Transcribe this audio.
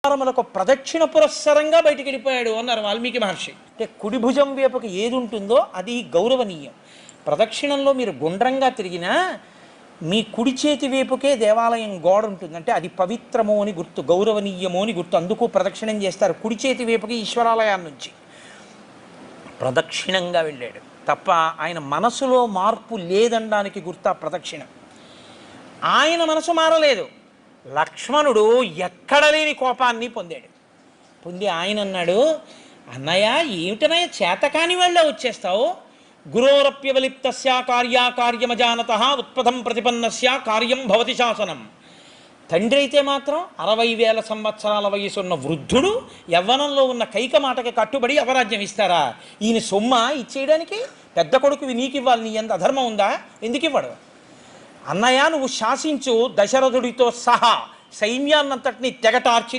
మనకు ప్రదక్షిణ పురస్సరంగా బయటికి వెళ్ళిపోయాడు అన్నారు వాల్మీకి మహర్షి. అంటే కుడి భుజం వైపుకి ఏది ఉంటుందో అది గౌరవనీయం. ప్రదక్షిణంలో మీరు గుండ్రంగా తిరిగినా మీ కుడి చేతి వైపుకే దేవాలయం గోడ ఉంటుంది, అంటే అది పవిత్రమో అని గుర్తు, గౌరవనీయమో అని గుర్తు. అందుకు ప్రదక్షిణం చేస్తారు కుడి చేతి వైపుకి ఈశ్వరాలయాన్ని నుంచి. ప్రదక్షిణంగా వెళ్ళాడు తప్ప ఆయన మనసులో మార్పు లేదనడానికి గుర్తు ఆ ప్రదక్షిణం. ఆయన మనసు మారలేదు. లక్ష్మణుడు ఎక్కడ లేని కోపాన్ని పొంది ఆయన అన్నాడు, అన్నయ్య ఏమిటనయ్య చేతకాని వాళ్ళ వచ్చేస్తావు, గురోరప్యవలిప్తస్య కార్యాకార్యమజానత ఉత్పథం ప్రతిపన్నస్య కార్యం భవతి శాసనం. తండ్రి అయితే మాత్రం 60,000 సంవత్సరాల వయసున్న వృద్ధుడు యవ్వనంలో ఉన్న కైక మాటకి కట్టుబడి అవరాజ్యం ఇస్తారా? ఈయన సొమ్మ ఇచ్చేయడానికి? పెద్ద కొడుకువి నీకు ఇవ్వాలి, నీ ఎంత అధర్మం ఉందా? ఎందుకు ఇవ్వడు? అన్నయ్య నువ్వు శాసించు, దశరథుడితో సహా సైన్యాన్నంతటినీ తెగటార్చి